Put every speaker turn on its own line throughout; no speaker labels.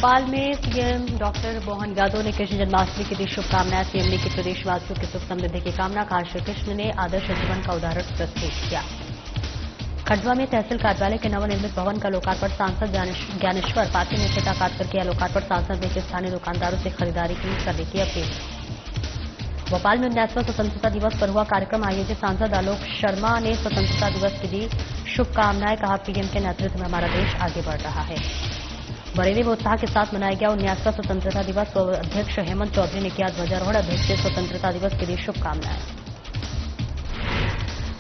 भोपाल में CM doctor Mohan Yadav ने कृष्ण जन्माष्टमी की दी शुभकामनाएं। सीएम ने की प्रदेशवासियों की सुख समृद्धि की कामना। कहा श्री कृष्ण ने आदर्श जीवन का उदाहरण प्रस्तुत किया। खंडवा में तहसील कार्यालय के नवनिर्मित भवन का लोकार्पण सांसद ज्ञानेश्वर पाटिल ने फीता काटकर किया लोकार्पण। सांसद ने स्थानीय दुकानदारों से खरीदारी करने की अपील। भोपाल में 19वां स्वतंत्रता दिवस पर हुआ कार्यक्रम आयोजित। सांसद आलोक शर्मा ने स्वतंत्रता दिवस की दी शुभकामनाएं। कहा पीएम के नेतृत्व में हमारा देश आगे बढ़ रहा है। बरेली में उत्साह के साथ मनाया गया 19वां स्वतंत्रता दिवस। अध्यक्ष हेमंत चौधरी ने किया ध्वजारोहण। अध्यक्ष से स्वतंत्रता दिवस की दी शुभकामनाएं।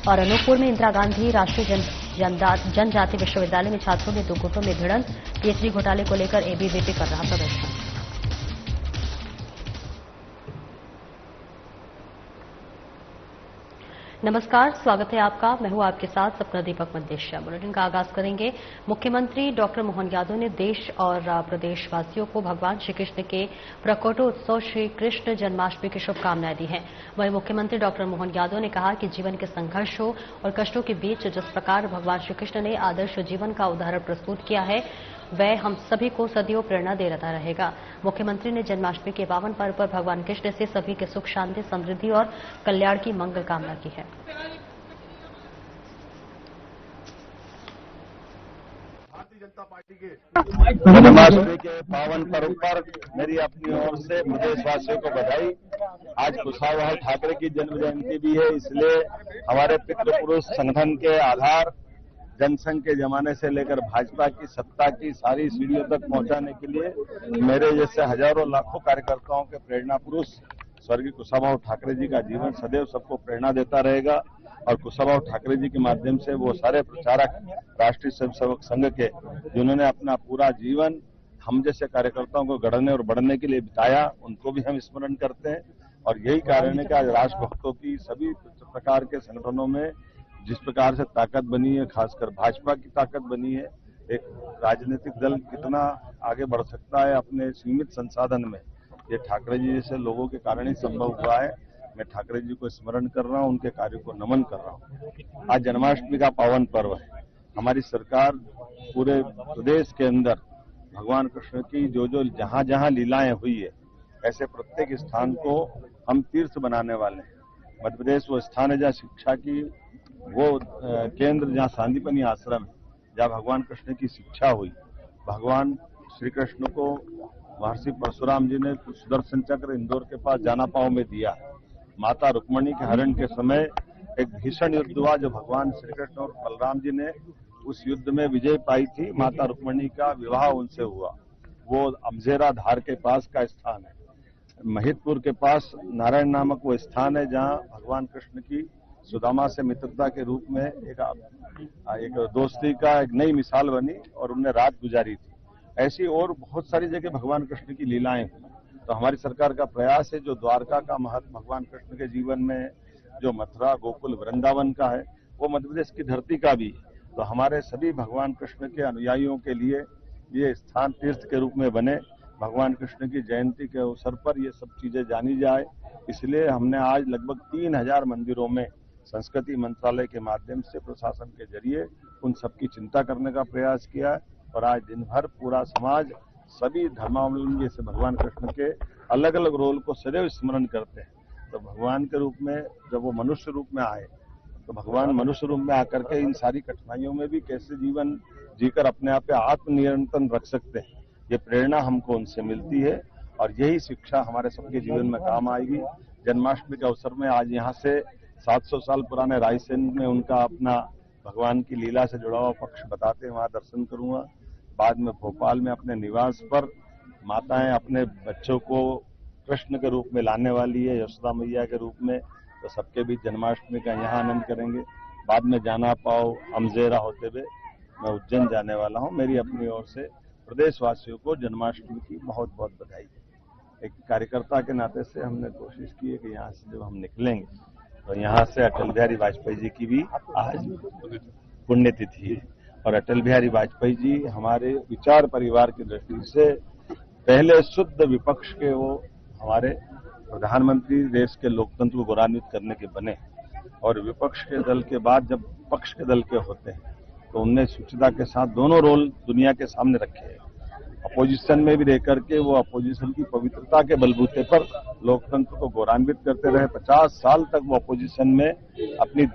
और अनूपपुर में इंदिरा गांधी राष्ट्रीय जनजाति विश्वविद्यालय में छात्रों में 2 गुटों में भिड़ंत। पीएचडी घोटाले को लेकर एबीवीपी कर रहा प्रदर्शन। नमस्कार, स्वागत है आपका। मैं हूं आपके साथ सपना दीपक मदेशिया। बुलेटिन का आगाज करेंगे। मुख्यमंत्री डॉक्टर मोहन यादव ने देश और प्रदेशवासियों को भगवान श्री कृष्ण के प्रकटोत्सव श्री कृष्ण जन्माष्टमी की शुभकामनाएं दी हैं। वहीं मुख्यमंत्री डॉक्टर मोहन यादव ने कहा कि जीवन के संघर्षों और कष्टों के बीच जिस प्रकार भगवान श्री कृष्ण ने आदर्श जीवन का उदाहरण प्रस्तुत किया है, वह हम सभी को सदियों प्रेरणा देता रहेगा। मुख्यमंत्री ने जन्माष्टमी के पावन पर्व पर भगवान कृष्ण से सभी के सुख, शांति, समृद्धि और कल्याण की मंगल कामना की है।
भारतीय जनता पार्टी के जन्माष्टमी के पावन पर्व पर मेरी अपनी ओर से प्रदेशवासियों को बधाई। आज कुशावाहा ठाकरे की जन्म जयंती भी है, इसलिए हमारे पितृपुरुष संगठन के आधार जनसंघ के जमाने से लेकर भाजपा की सत्ता की सारी सीढ़ियों तक पहुंचाने के लिए मेरे जैसे हजारों लाखों कार्यकर्ताओं के प्रेरणा पुरुष स्वर्गीय कुशाभाऊ ठाकरे जी का जीवन सदैव सबको प्रेरणा देता रहेगा। और कुशाभाऊ ठाकरे जी के माध्यम से वो सारे प्रचारक राष्ट्रीय स्वयंसेवक संघ के जिन्होंने अपना पूरा जीवन हम जैसे कार्यकर्ताओं को गढ़ने और बढ़ने के लिए बिताया, उनको भी हम स्मरण करते हैं। और यही कारण है कि आज राष्ट्रभक्तों की सभी प्रकार के संगठनों में जिस प्रकार से ताकत बनी है, खासकर भाजपा की ताकत बनी है। एक राजनीतिक दल कितना आगे बढ़ सकता है अपने सीमित संसाधन में, ये ठाकरे जी जैसे लोगों के कारण ही संभव हुआ है। मैं ठाकरे जी को स्मरण कर रहा हूं, उनके कार्य को नमन कर रहा हूं। आज जन्माष्टमी का पावन पर्व है। हमारी सरकार पूरे प्रदेश के अंदर भगवान कृष्ण की जो जहां जहां लीलाएं हुई है, ऐसे प्रत्येक स्थान को हम तीर्थ बनाने वाले हैं। मध्य प्रदेश वो स्थान है जहाँ शिक्षा की वो केंद्र, जहाँ सांदीपनी आश्रम है, जहाँ भगवान कृष्ण की शिक्षा हुई। भगवान श्री कृष्ण को महर्षि परशुराम जी ने सुदर्शन चक्र इंदौर के पास जानापाव में दिया। माता रुक्मणी के हरण के समय एक भीषण युद्ध हुआ, जो भगवान श्री कृष्ण और बलराम जी ने उस युद्ध में विजय पाई थी। माता रुक्मणी का विवाह उनसे हुआ। वो अमजेरा धार के पास का स्थान है। महिदपुर के पास नारायण नामक वो स्थान है जहाँ भगवान कृष्ण की सुदामा से मित्रता के रूप में एक दोस्ती का एक नई मिसाल बनी और उन्हें रात गुजारी थी। ऐसी और बहुत सारी जगह भगवान कृष्ण की लीलाएं हुई। तो हमारी सरकार का प्रयास है जो द्वारका का महत्व भगवान कृष्ण के जीवन में, जो मथुरा गोकुल वृंदावन का है, वो मध्य प्रदेश की धरती का भी है। तो हमारे सभी भगवान कृष्ण के अनुयायियों के लिए ये स्थान तीर्थ के रूप में बने। भगवान कृष्ण की जयंती के अवसर पर ये सब चीजें जानी जाए, इसलिए हमने आज लगभग 3000 मंदिरों में संस्कृति मंत्रालय के माध्यम से प्रशासन के जरिए उन सबकी चिंता करने का प्रयास किया है। और आज दिन भर पूरा समाज सभी धर्मावलंबी से भगवान कृष्ण के अलग अलग रोल को सदैव स्मरण करते हैं। तो भगवान के रूप में जब वो मनुष्य रूप में आए, तो भगवान मनुष्य रूप में आकर के इन सारी कठिनाइयों में भी कैसे जीवन जीकर अपने आप पे आत्मनियंत्रण रख सकते हैं, ये प्रेरणा हमको उनसे मिलती है। और यही शिक्षा हमारे सबके जीवन में काम आएगी। जन्माष्टमी के अवसर में आज यहाँ से 700 साल पुराने रायसेन में उनका अपना भगवान की लीला से जुड़ा हुआ पक्ष बताते हैं, वहां दर्शन करूंगा। बाद में भोपाल में अपने निवास पर माताएं अपने बच्चों को कृष्ण के रूप में लाने वाली है, यशोदा मैया के रूप में, तो सबके बीच जन्माष्टमी का यहाँ आनंद करेंगे। बाद में जाना पाओ अमजेरा होते हुए मैं उज्जैन जाने वाला हूँ। मेरी अपनी ओर से प्रदेशवासियों को जन्माष्टमी की बहुत बहुत बधाई। एक कार्यकर्ता के नाते से हमने कोशिश की है कि यहाँ से जब हम निकलेंगे तो यहाँ से अटल बिहारी वाजपेयी जी की भी आज पुण्यतिथि है। और अटल बिहारी वाजपेयी जी हमारे विचार परिवार की दृष्टि से पहले शुद्ध विपक्ष के वो हमारे प्रधानमंत्री देश के लोकतंत्र को गौरवान्वित करने के बने। और विपक्ष के दल के बाद जब पक्ष के दल के होते हैं तो उनने शुचिता के साथ दोनों रोल दुनिया के सामने रखे हैं। अपोजिशन में भी रह करके वो अपोजिशन की पवित्रता के बलबूते पर लोकतंत्र को गौरवान्वित करते रहे। 50 साल तक वो अपोजिशन में अपनी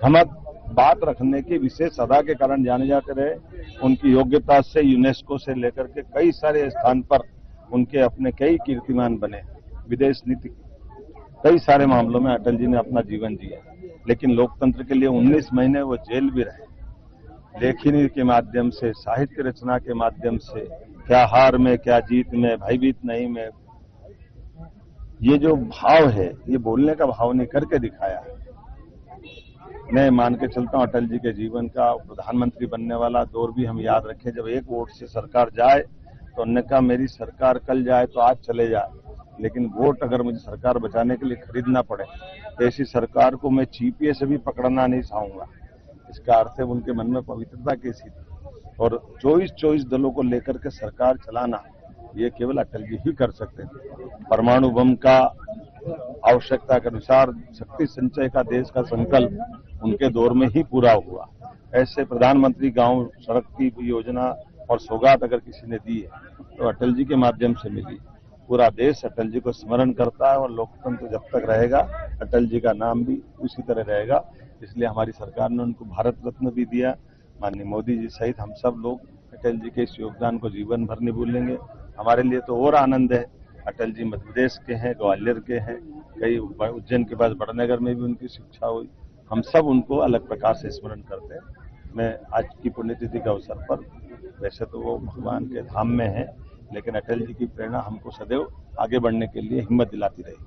धमक बात रखने की विशेष अदा के कारण जाने जाते रहे। उनकी योग्यता से यूनेस्को से लेकर के कई सारे स्थान पर उनके अपने कई कीर्तिमान बने। विदेश नीति कई सारे मामलों में अटल जी ने अपना जीवन जिया, लेकिन लोकतंत्र के लिए 19 महीने वो जेल भी रहे। लेखनी के माध्यम से, साहित्य रचना के माध्यम से, क्या हार में क्या जीत में, भयभीत नहीं में, ये जो भाव है ये बोलने का भाव नहीं करके दिखाया है। मैं मान के चलता हूं अटल जी के जीवन का प्रधानमंत्री बनने वाला दौर भी हम याद रखें। जब एक वोट से सरकार जाए तो उन्होंने कहा मेरी सरकार कल जाए तो आज चले जाए, लेकिन वोट अगर मुझे सरकार बचाने के लिए खरीदना पड़े तो ऐसी सरकार को मैं चीपिए से भी पकड़ना नहीं चाहूंगा। इसका अर्थ है उनके मन में पवित्रता कैसी थी। और 24 दलों को लेकर के सरकार चलाना ये केवल अटल जी ही कर सकते थे। परमाणु बम का आवश्यकता के अनुसार शक्ति संचय का देश का संकल्प उनके दौर में ही पूरा हुआ। ऐसे प्रधानमंत्री गांव सड़क की योजना और सौगात अगर किसी ने दी है तो अटल जी के माध्यम से मिली। पूरा देश अटल जी को स्मरण करता है और लोकतंत्र जब तक रहेगा अटल जी का नाम भी उसी तरह रहेगा। इसलिए हमारी सरकार ने उनको भारत रत्न भी दिया। माननीय मोदी जी सहित हम सब लोग अटल जी के इस योगदान को जीवन भर नहीं भूलेंगे। हमारे लिए तो और आनंद है, अटल जी मध्य प्रदेश के हैं, ग्वालियर के हैं, कई उज्जैन के पास बड़नगर में भी उनकी शिक्षा हुई। हम सब उनको अलग प्रकार से स्मरण करते हैं। मैं आज की पुण्यतिथि के अवसर पर, वैसे तो वो भगवान के धाम में है, लेकिन अटल जी की प्रेरणा हमको सदैव आगे बढ़ने के लिए हिम्मत दिलाती रही।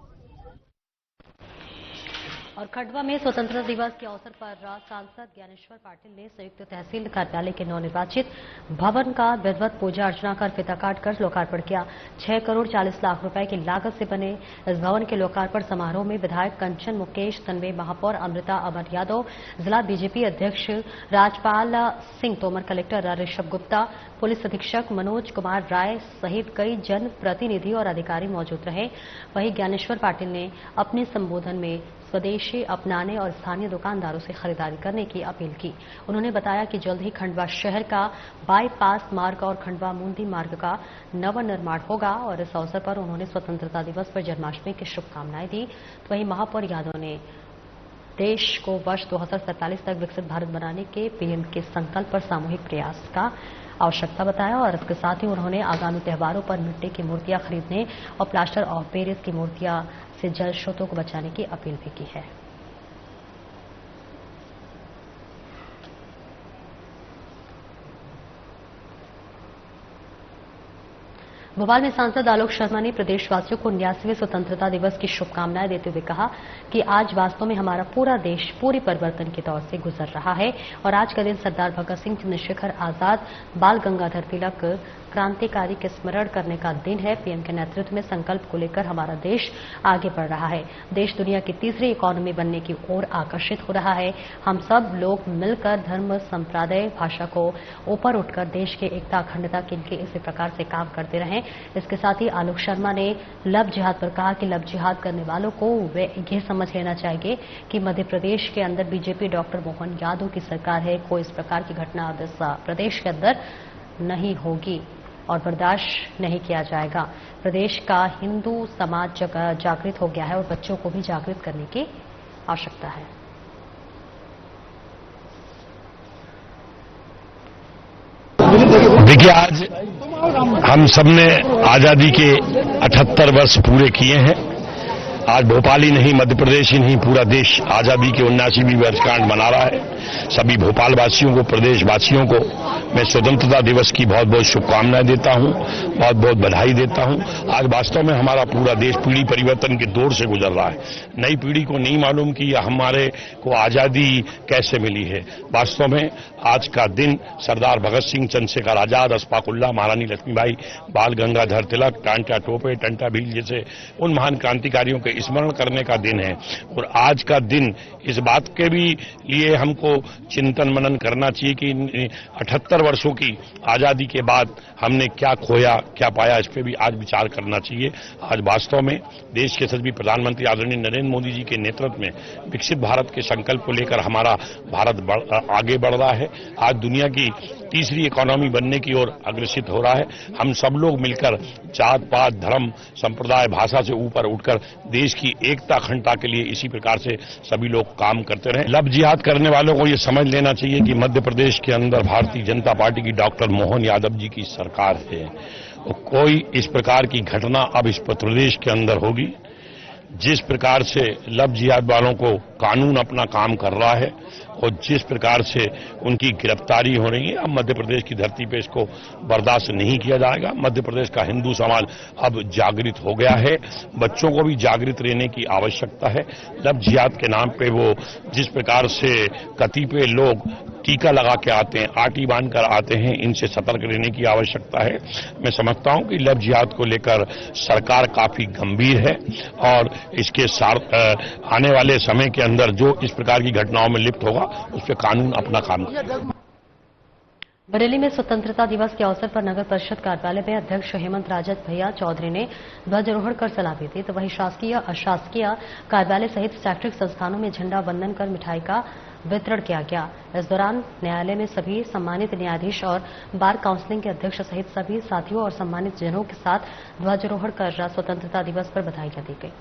और खंडवा में स्वतंत्रता दिवस के अवसर पर सांसद ज्ञानेश्वर पाटिल ने संयुक्त तहसील कार्यालय के नवनिर्वाचित भवन का विधिवत पूजा अर्चना कर फीता काटकर लोकार्पण किया। 6 करोड़ 40 लाख रुपए की लागत से बने इस भवन के लोकार्पण समारोह में विधायक कंचन मुकेश, तन्वी महापौर अमृता अमर यादव, जिला बीजेपी अध्यक्ष राजपाल सिंह तोमर, कलेक्टर ऋषभ गुप्ता, पुलिस अधीक्षक मनोज कुमार राय सहित कई जनप्रतिनिधि और अधिकारी मौजूद रहे। वहीं ज्ञानेश्वर पाटिल ने अपने संबोधन में स्वदेशी अपनाने और स्थानीय दुकानदारों से खरीदारी करने की अपील की। उन्होंने बताया कि जल्द ही खंडवा शहर का बाईपास मार्ग और खंडवा मूंदी मार्ग का नवनिर्माण होगा। और इस अवसर पर उन्होंने स्वतंत्रता दिवस पर जन्माष्टमी की शुभकामनाएं दी। तो वहीं महापौर यादव ने देश को वर्ष 2047 तक विकसित भारत बनाने के पीएम के संकल्प पर सामूहिक प्रयास का आवश्यकता बताया। और इसके साथ ही उन्होंने आगामी त्योहारों पर मिट्टी की मूर्तियां खरीदने और प्लास्टर ऑफ पेरिस की मूर्तियां से जल स्रोतों को बचाने की अपील भी की है। भोपाल में सांसद आलोक शर्मा ने प्रदेशवासियों को 79वें स्वतंत्रता दिवस की शुभकामनाएं देते हुए कहा कि आज वास्तव में हमारा पूरा देश पूरी परिवर्तन के दौर से गुजर रहा है और आज का दिन सरदार भगत सिंह, चंद्रशेखर आजाद, बाल गंगाधर तिलक क्रांतिकारी के स्मरण करने का दिन है। पीएम के नेतृत्व में संकल्प को लेकर हमारा देश आगे बढ़ रहा है। देश दुनिया की तीसरी इकोनॉमी बनने की ओर आकर्षित हो रहा है। हम सब लोग मिलकर धर्म, संप्रदाय, भाषा को ऊपर उठकर देश की एकता, अखंडता के लिए इसी प्रकार से काम करते रहें। इसके साथ ही आलोक शर्मा ने लव जिहाद पर कहा कि लव जिहाद करने वालों को वे ये समझ लेना चाहिए कि मध्य प्रदेश के अंदर बीजेपी डॉक्टर मोहन यादव की सरकार है। कोई इस प्रकार की घटना प्रदेश के अंदर नहीं होगी और बर्दाश्त नहीं किया जाएगा। प्रदेश का हिंदू समाज जागृत हो गया है और बच्चों को भी जागृत करने की आवश्यकता है।
देखिए, आज हम सबने आजादी के 78 वर्ष पूरे किए हैं। आज भोपाल ही नहीं, मध्य प्रदेश ही नहीं, पूरा देश आजादी के 79वीं वर्षगांठ मना रहा है। सभी भोपाल वासियों को, प्रदेश वासियों को मैं स्वतंत्रता दिवस की बहुत बहुत शुभकामनाएं देता हूं, बहुत बहुत बधाई देता हूं। आज वास्तव में हमारा पूरा देश पीढ़ी परिवर्तन के दौर से गुजर रहा है। नई पीढ़ी को नहीं मालूम कि हमारे को आजादी कैसे मिली है। वास्तव में आज का दिन सरदार भगत सिंह, चंद्रशेखर आजाद, अशफाक उल्लाह, महारानी लक्ष्मीबाई, बाल गंगाधर तिलक, टांटा टोपे, टंटा भील जैसे उन महान क्रांतिकारियों के स्मरण करने का दिन है। और आज का दिन इस बात के भी लिए हमको चिंतन मनन करना चाहिए कि 78 वर्षों की आजादी के बाद हमने क्या खोया, क्या पाया, इस पर भी आज विचार करना चाहिए। आज वास्तव में देश के सभी प्रधानमंत्री आदरणीय नरेंद्र मोदी जी के नेतृत्व में विकसित भारत के संकल्प को लेकर हमारा भारत आगे बढ़ रहा है। आज दुनिया की तीसरी इकोनॉमी बनने की ओर अग्रसित हो रहा है। हम सब लोग मिलकर जात पात धर्म संप्रदाय भाषा से ऊपर उठकर देश की एकता अखंडता के लिए इसी प्रकार से सभी लोग काम करते रहे। लब जिहाद करने वालों को ये समझ लेना चाहिए कि मध्य प्रदेश के अंदर भारतीय जनता पार्टी की डॉक्टर मोहन यादव जी की सरकार है। कोई इस प्रकार की घटना अब इस प्रदेश के अंदर होगी, जिस प्रकार से लब जिहाद वालों को कानून अपना काम कर रहा है और जिस प्रकार से उनकी गिरफ्तारी हो रही है, अब मध्य प्रदेश की धरती पे इसको बर्दाश्त नहीं किया जाएगा। मध्य प्रदेश का हिंदू समाज अब जागृत हो गया है, बच्चों को भी जागृत रहने की आवश्यकता है। लब जिहाद के नाम पे वो जिस प्रकार से कतिपय लोग टीका लगा के आते हैं, आटी बांध कर आते हैं, इनसे सतर्क रहने की आवश्यकता है। मैं समझता हूं कि लब जिहाद को लेकर सरकार काफी गंभीर है और इसके आने वाले समय के अंदर जो इस प्रकार की घटनाओं में लिप्त होगा उस पर कानून अपना काम करेगा।
बरेली में स्वतंत्रता दिवस के अवसर पर नगर परिषद कार्यालय में अध्यक्ष हेमंत राजत भैया चौधरी ने ध्वजारोहण कर सलामी दी, तो वहीं शासकीय अशासकीय कार्यालय सहित शैक्षणिक संस्थानों में झंडा वंदन कर मिठाई का वितरण किया गया। इस दौरान न्यायालय में सभी सम्मानित न्यायाधीश और बार काउंसिलिंग के अध्यक्ष सहित सभी साथियों और सम्मानित जनों के साथ ध्वजारोहण कर स्वतंत्रता दिवस पर बधाइयां दी गई।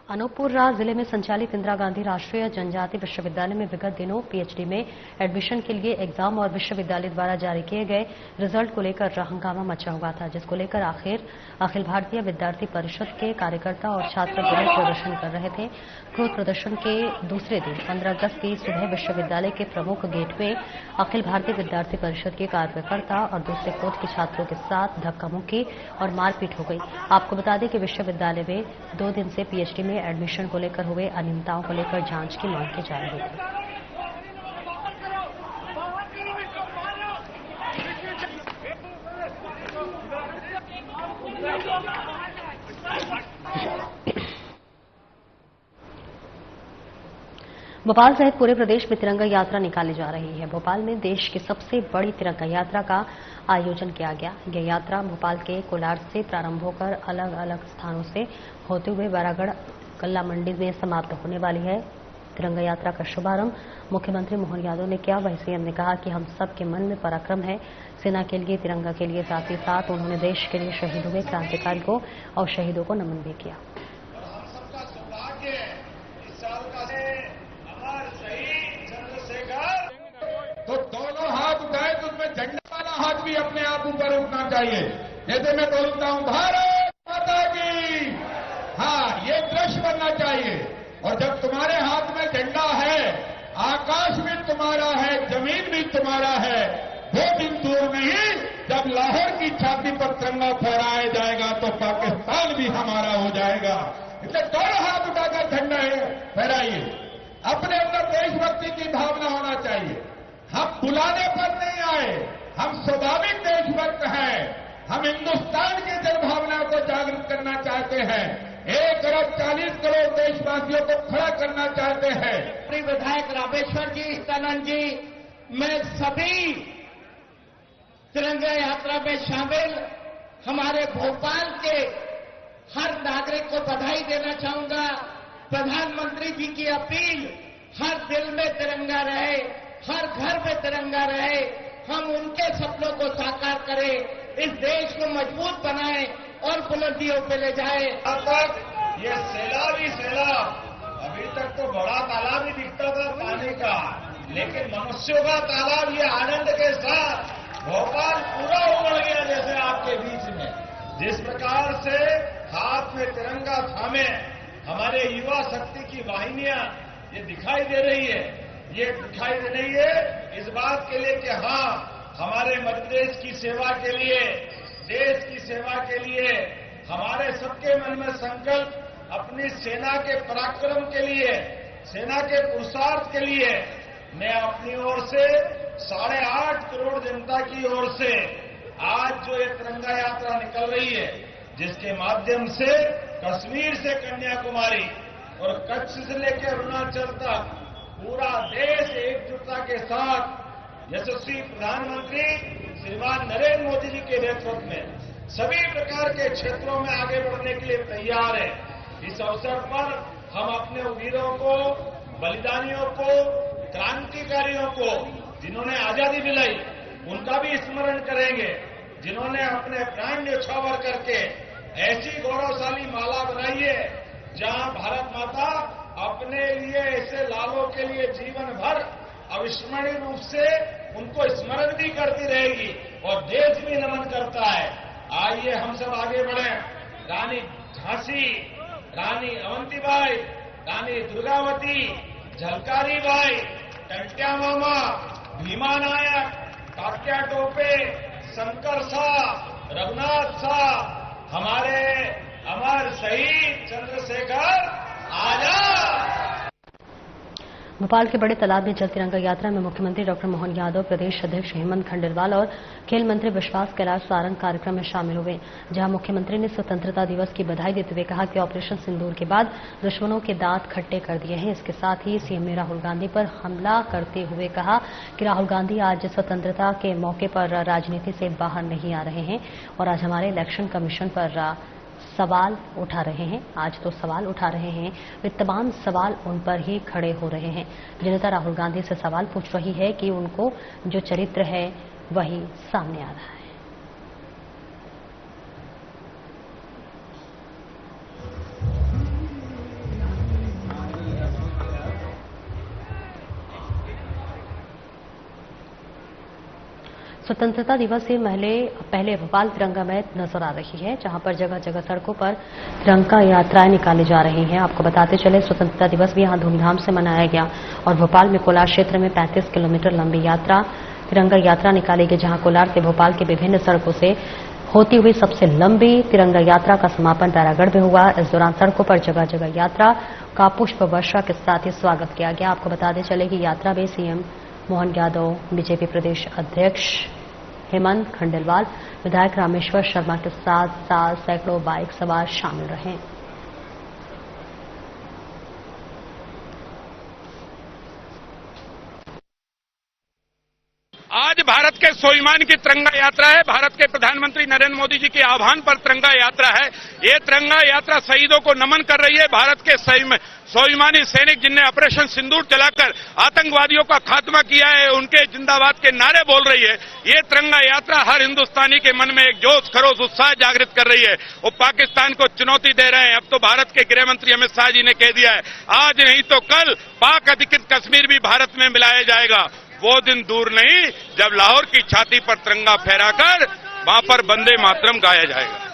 अनूपपुर जिले में संचालित इंदिरा गांधी राष्ट्रीय जनजाति विश्वविद्यालय में विगत दिनों पीएचडी में एडमिशन के लिए एग्जाम और विश्वविद्यालय द्वारा जारी किए गए रिजल्ट को लेकर हंगामा मचा हुआ था, जिसको लेकर अखिल भारतीय विद्यार्थी परिषद के कार्यकर्ता और छात्र विरोध प्रदर्शन कर रहे थे। क्रोध प्रदर्शन के दूसरे दिन 15 अगस्त की सुबह विश्वविद्यालय के प्रमुख गेट में अखिल भारतीय विद्यार्थी परिषद के कार्यकर्ता और दूसरे कोर्ट के छात्रों के साथ धक्का मुक्की और मारपीट हो गई। आपको बता दें कि विश्वविद्यालय में 2 दिन से पीएचडी में एडमिशन को लेकर हुए अनियमितताओं को लेकर जांच की मांग की जा रही थी। भोपाल सहित पूरे प्रदेश में तिरंगा यात्रा निकाली जा रही है। भोपाल में देश की सबसे बड़ी तिरंगा यात्रा का आयोजन किया गया। यह यात्रा भोपाल के कोलार से प्रारंभ होकर अलग अलग स्थानों से होते हुए बैरागढ़ कल्ला मंडी में समाप्त होने वाली है। तिरंगा यात्रा का शुभारंभ मुख्यमंत्री मोहन यादव ने किया। वहीं सीएम ने कहा कि हम सब के मन में पराक्रम है, सेना के लिए, तिरंगा के लिए। साथ ही साथ उन्होंने देश के लिए शहीद हुए क्रांतिकारी को और शहीदों को नमन भी किया।
तो दोनों हाथ उठाए तो उसमें झंडा वाला हाथ भी अपने आप ऊपर उठना चाहिए। जैसे मैं बोलता हूं भारत माता की, हाँ, ये दृश्य बनना चाहिए। और जब तुम्हारे हाथ में झंडा है, आकाश भी तुम्हारा है, जमीन भी तुम्हारा है। 2 दिन दूर नहीं, जब लाहौर की छाती पर तिरंगा फहराया जाएगा तो पाकिस्तान भी हमारा हो जाएगा। इसलिए दोनों हाथ उठाकर झंडा फहराइए। अपने अंदर देशभक्ति की भावना होना चाहिए। हम बुलाने पर नहीं आए, हम स्वाभाविक देशभक्त हैं। हम हिंदुस्तान की जनभावना को जागृत करना चाहते हैं। 1 अरब 40 करोड़ देशवासियों को खड़ा करना चाहते हैं।
विधायक रामेश्वर जी, सनन जी, मैं सभी तिरंगा यात्रा में शामिल हमारे भोपाल के हर नागरिक को बधाई देना चाहूंगा। प्रधानमंत्री जी की अपील, हर दिल में तिरंगा रहे, हर घर में तिरंगा रहे। हम उनके सपनों को साकार करें, इस देश को मजबूत बनाएं और बुलंदियों पे ले जाएं।
अब तक ये सैलाब ही सैलाब, अभी तक तो बड़ा तालाब ही दिखता था पानी का, लेकिन मनुष्यों का तालाब ये आनंद के साथ भोपाल पूरा उमड़ गया जैसे आपके बीच में। जिस प्रकार से हाथ में तिरंगा थामे हमारे युवा शक्ति की वाहिनियां ये दिखाई दे रही है, ये दिखाई दे रही है इस बात के लिए कि हाँ, हमारे मध्य प्रदेश की सेवा के लिए, देश की सेवा के लिए हमारे सबके मन में संकल्प, अपनी सेना के पराक्रम के लिए, सेना के पुरुषार्थ के लिए मैं अपनी ओर से 8.5 करोड़ जनता की ओर से आज जो ये तिरंगा यात्रा निकल रही है, जिसके माध्यम से कश्मीर से कन्याकुमारी और कच्छ से लेकर अरुणाचल तक पूरा देश एकजुटता के साथ यशस्वी प्रधानमंत्री श्रीमान नरेंद्र मोदी जी के नेतृत्व में सभी प्रकार के क्षेत्रों में आगे बढ़ने के लिए तैयार है। इस अवसर पर हम अपने वीरों को, बलिदानियों को, क्रांतिकारियों को, जिन्होंने आजादी दिलाई, उनका भी स्मरण करेंगे। जिन्होंने अपने प्राण न्यौछावर करके ऐसी गौरवशाली माला बनाई है, जहां भारत माता अपने लिए ऐसे लालों के लिए जीवन भर अविस्मरणीय रूप से उनको स्मरण भी करती रहेगी और देश भी नमन करता है। आइए हम सब आगे बढ़े। रानी झांसी, रानी अवंतीबाई, रानी दुर्गावती, झलकारी बाई, टंट्या मामा, भीमा नायक, तात्या टोपे, शंकर शाह, रघुनाथ शाह, हमारे अमर शहीद चंद्रशेखर आजाद।
भोपाल के बड़े तालाब में जल तिरंगा यात्रा में मुख्यमंत्री डॉक्टर मोहन यादव, प्रदेश अध्यक्ष हेमंत खंडेलवाल और खेल मंत्री विश्वास कैलाश सारंग कार्यक्रम में शामिल हुए, जहां मुख्यमंत्री ने स्वतंत्रता दिवस की बधाई देते हुए कहा कि ऑपरेशन सिंदूर के बाद दुश्मनों के दांत खट्टे कर दिए हैं। इसके साथ ही सीएम ने राहुल गांधी पर हमला करते हुए कहा कि राहुल गांधी आज स्वतंत्रता के मौके पर राजनीति से बाहर नहीं आ रहे हैं और आज हमारे इलेक्शन कमीशन पर सवाल उठा रहे हैं। आज तो सवाल उठा रहे हैं, वे तमाम सवाल उन पर ही खड़े हो रहे हैं। जनता राहुल गांधी से सवाल पूछ रही है कि उनको जो चरित्र है वही सामने आ रहा है। स्वतंत्रता दिवस से पहले भोपाल तिरंगामय नजर आ रही है, जहां पर जगह जगह सड़कों पर तिरंगा यात्राएं निकाली जा रही हैं। आपको बताते चले, स्वतंत्रता दिवस भी यहां धूमधाम से मनाया गया और भोपाल में कोलार क्षेत्र में 35 किलोमीटर लंबी तिरंगा यात्रा निकाली गई, जहां कोलार से भोपाल के विभिन्न सड़कों से होती हुई सबसे लंबी तिरंगा यात्रा का समापन बैरागढ़ में हुआ। इस दौरान सड़कों पर जगह जगह यात्रा का पुष्प वर्षा के साथ ही स्वागत किया गया। आपको बताते चले कि यात्रा में सीएम मोहन यादव, बीजेपी प्रदेश अध्यक्ष हेमंत खंडेलवाल, विधायक रामेश्वर शर्मा के साथ साथ सैकड़ों बाइक सवार शामिल रहे।
आज भारत के स्वाभिमान की तिरंगा यात्रा है। भारत के प्रधानमंत्री नरेंद्र मोदी जी के आह्वान पर तिरंगा यात्रा है। ये तिरंगा यात्रा शहीदों को नमन कर रही है। भारत के स्वाभिमानी सैनिक जिनने ऑपरेशन सिंदूर चलाकर आतंकवादियों का खात्मा किया है, उनके जिंदाबाद के नारे बोल रही है। ये तिरंगा यात्रा हर हिंदुस्तानी के मन में एक जोश खरोश उत्साह जागृत कर रही है। वो पाकिस्तान को चुनौती दे रहे हैं। अब तो भारत के गृह मंत्री अमित शाह जी ने कह दिया है, आज नहीं तो कल पाक अधिकृत कश्मीर भी भारत में मिलाया जाएगा। वो दिन दूर नहीं जब लाहौर की छाती पर तिरंगा फहराकर वहां पर वंदे मातरम गाया जाएगा।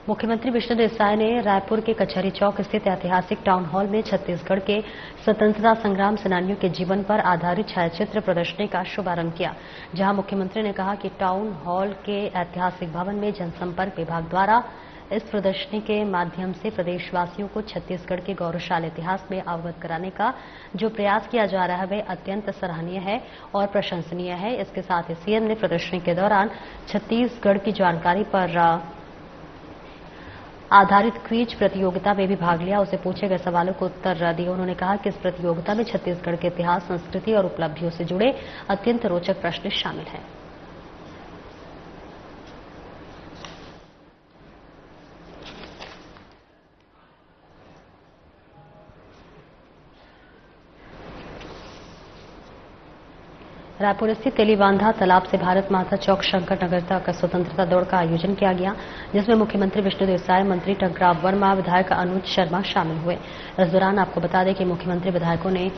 मुख्यमंत्री विष्णुदेव साय ने रायपुर के कचहरी चौक स्थित ऐतिहासिक टाउन हॉल में छत्तीसगढ़ के स्वतंत्रता संग्राम सेनानियों के जीवन पर आधारित छायाचित्र प्रदर्शनी का शुभारंभ किया, जहां मुख्यमंत्री ने कहा कि टाउन हॉल के ऐतिहासिक भवन में जनसंपर्क विभाग द्वारा इस प्रदर्शनी के माध्यम से प्रदेशवासियों को छत्तीसगढ़ के गौरवशाली इतिहास में अवगत कराने का जो प्रयास किया जा रहा है वह अत्यंत सराहनीय है और प्रशंसनीय है। इसके साथ ही सीएम ने प्रदर्शनी के दौरान छत्तीसगढ़ की जानकारी पर आधारित क्विज प्रतियोगिता में भी भाग लिया। उसे पूछे गए सवालों को उत्तर दिए। उन्होंने कहा कि इस प्रतियोगिता में छत्तीसगढ़ के इतिहास, संस्कृति और उपलब्धियों से जुड़े अत्यंत रोचक प्रश्न शामिल हैं। रायपुर स्थित तेलीबांधा तालाब से भारत माता चौक शंकर नगर तक स्वतंत्रता दौड़ का आयोजन किया गया, जिसमें मुख्यमंत्री विष्णुदेव साय, मंत्री टंकराव वर्मा, विधायक अनुज शर्मा शामिल हुए। इस दौरान आपको बता दें कि मुख्यमंत्री विधायकों ने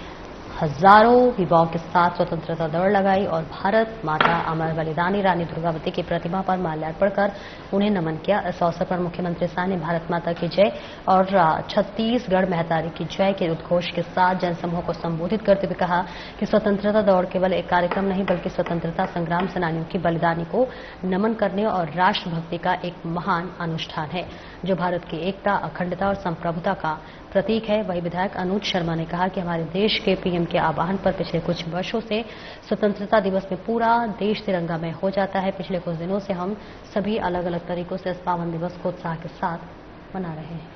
हजारों युवाओं के साथ स्वतंत्रता दौड़ लगाई और भारत माता अमर बलिदानी रानी दुर्गावती की प्रतिमा पर माल्यार्पण कर उन्हें नमन किया। इस अवसर पर मुख्यमंत्री शाह ने भारत माता की जय और छत्तीसगढ़ महतारी की जय के उद्घोष के साथ जनसमूह को संबोधित करते हुए कहा कि स्वतंत्रता दौड़ केवल एक कार्यक्रम नहीं बल्कि स्वतंत्रता संग्राम सेनानियों की बलिदानी को नमन करने और राष्ट्रभक्ति का एक महान अनुष्ठान है, जो भारत की एकता, अखंडता और संप्रभुता का प्रतीक है। वही विधायक अनुज शर्मा ने कहा कि हमारे देश के पीएम के आह्वान पर पिछले कुछ वर्षों से स्वतंत्रता दिवस में पूरा देश तिरंगामय हो जाता है। पिछले कुछ दिनों से हम सभी अलग अलग तरीकों से इस पावन दिवस को उत्साह के साथ मना रहे हैं।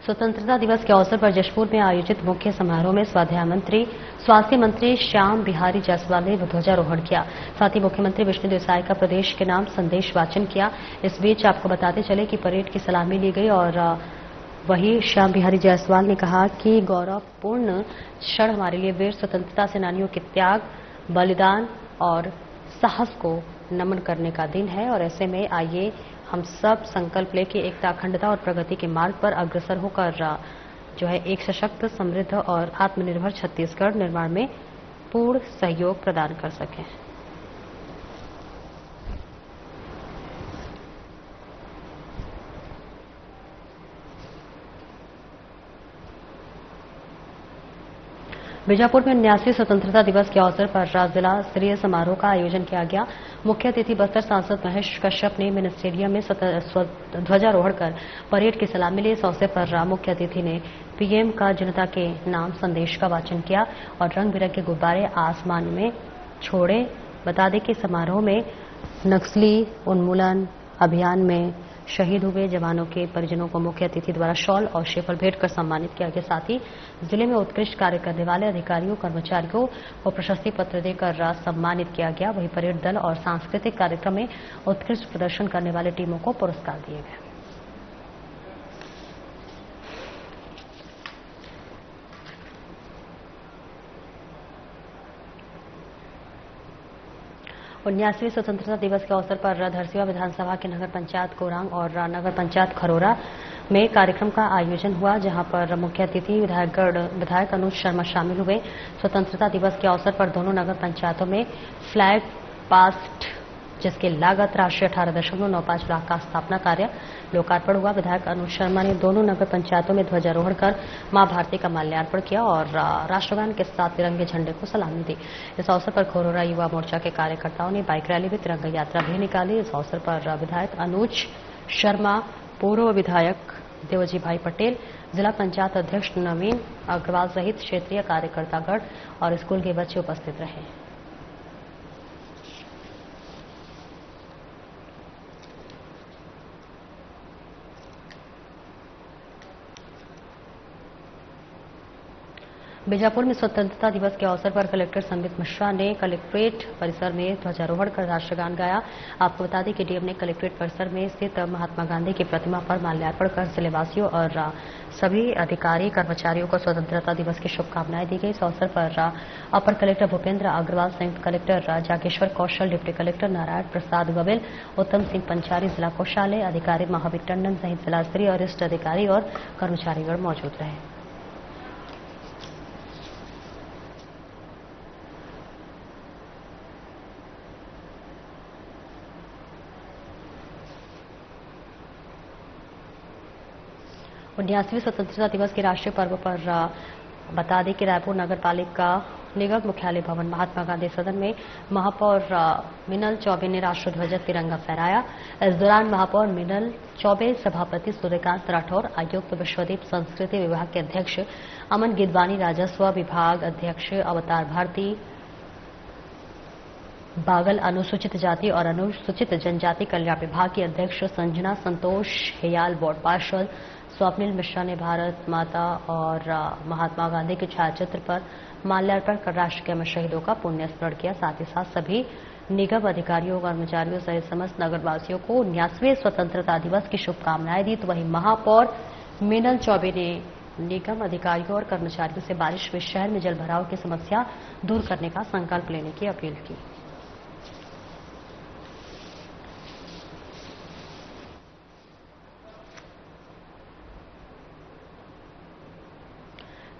स्वतंत्रता दिवस के अवसर पर जशपुर में आयोजित मुख्य समारोह में स्वास्थ्य मंत्री श्याम बिहारी जायसवाल ने ध्वजारोहण किया। साथ ही मुख्यमंत्री विष्णु देव साय का प्रदेश के नाम संदेश वाचन किया। इस बीच आपको बताते चले कि परेड की सलामी ली गई और वहीं श्याम बिहारी जायसवाल ने कहा कि गौरवपूर्ण क्षण हमारे लिए वीर स्वतंत्रता सेनानियों के त्याग, बलिदान और साहस को नमन करने का दिन है और ऐसे में आइए हम सब संकल्प लेके एकता, अखंडता और प्रगति के मार्ग पर अग्रसर होकर एक सशक्त, समृद्ध और आत्मनिर्भर छत्तीसगढ़ निर्माण में पूर्ण सहयोग प्रदान कर सकें। बीजापुर में 79वें स्वतंत्रता दिवस के अवसर पर जिला स्तरीय समारोह का आयोजन किया गया। मुख्य अतिथि बस्तर सांसद महेश कश्यप ने मिनी स्टेडियम में ध्वजारोहण कर परेड की सलामी ली। इस अवसर पर मुख्य अतिथि ने पीएम का जनता के नाम संदेश का वाचन किया और रंग बिरंगे गुब्बारे आसमान में छोड़े। बता दें कि समारोह में नक्सली उन्मूलन अभियान में शहीद हुए जवानों के परिजनों को मुख्य अतिथि द्वारा शॉल और श्रीफल भेंट कर सम्मानित किया गया। साथ ही जिले में उत्कृष्ट कार्य करने वाले अधिकारियों, कर्मचारियों को प्रशस्ति पत्र देकर सम्मानित किया गया। वहीं परेड दल और सांस्कृतिक कार्यक्रम में उत्कृष्ट प्रदर्शन करने वाले टीमों को पुरस्कार दिए गए। 79वें स्वतंत्रता दिवस के अवसर पर धरसीवा विधानसभा के नगर पंचायत कोरांग और नगर पंचायत खरोरा में कार्यक्रम का आयोजन हुआ, जहां पर मुख्य अतिथि विधायक अनुज शर्मा शामिल हुए। स्वतंत्रता दिवस के अवसर पर दोनों नगर पंचायतों में फ्लैग पास्ट जिसकी लागत राशि 18.95 लाख का स्थापना कार्य लोकार्पण हुआ। विधायक अनुज शर्मा ने दोनों नगर पंचायतों में ध्वजारोहण कर मां भारती का माल्यार्पण किया और राष्ट्रगान के साथ तिरंगे झंडे को सलामी दी। इस अवसर पर खोरोरा युवा मोर्चा के कार्यकर्ताओं ने बाइक रैली भी तिरंगा यात्रा भी निकाली। इस अवसर पर विधायक अनुज शर्मा, पूर्व विधायक देवजी भाई पटेल, जिला पंचायत अध्यक्ष नवीन अग्रवाल सहित क्षेत्रीय कार्यकर्तागण और स्कूल के बच्चे उपस्थित रहे। बीजापुर में स्वतंत्रता दिवस के अवसर पर कलेक्टर संबित मिश्रा ने कलेक्ट्रेट परिसर में ध्वजारोहण कर राष्ट्रगान गाया। आपको बता दें कि डीएम ने कलेक्ट्रेट परिसर में स्थित महात्मा गांधी की प्रतिमा पर माल्यार्पण कर जिलेवासियों और सभी अधिकारी कर्मचारियों को स्वतंत्रता दिवस की शुभकामनाएं दी गई। इस अवसर पर अपर कलेक्टर भूपेंद्र अग्रवाल, संयुक्त कलेक्टर जागेश्वर कौशल, डिप्टी कलेक्टर नारायण प्रसाद गविल, उत्तम सिंह पंचारी, जिला कोषालय अधिकारी महावीर टंडन सहित जिला स्तरीय और वरिष्ठ अधिकारी और कर्मचारीगण मौजूद रहे। उन्यासवीं स्वतंत्रता दिवस के राष्ट्रीय पर्व पर बता दें कि रायपुर नगर पालिका निगम मुख्यालय भवन महात्मा गांधी सदन में महापौर मिनल चौबे ने राष्ट्र ध्वज तिरंगा फहराया। इस दौरान महापौर मिनल चौबे, सभापति सूर्यकांत राठौर, आयुक्त विश्वदीप, संस्कृति विभाग के अध्यक्ष अमन गिदवानी, राजस्व विभाग अध्यक्ष अवतार भारती बागल, अनुसूचित जाति और अनुसूचित जनजाति कल्याण विभाग की अध्यक्ष संजना संतोष हेयाल, वार्ड पार्षद स्वप्निल मिश्रा ने भारत माता और महात्मा गांधी के छायाचित्र पर माल्यार्पण कर राष्ट्र के अमर शहीदों का पुण्य स्मरण किया। साथ ही साथ सभी निगम अधिकारियों, कर्मचारियों सहित समस्त नगरवासियों को 79वें स्वतंत्रता दिवस की शुभकामनाएं दी। तो वहीं महापौर मिनल चौबे ने निगम अधिकारियों और कर्मचारियों से बारिश में शहर में जल भराव की समस्या दूर करने का संकल्प लेने की अपील की।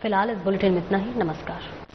फिलहाल इस बुलेटिन में इतना ही। नमस्कार।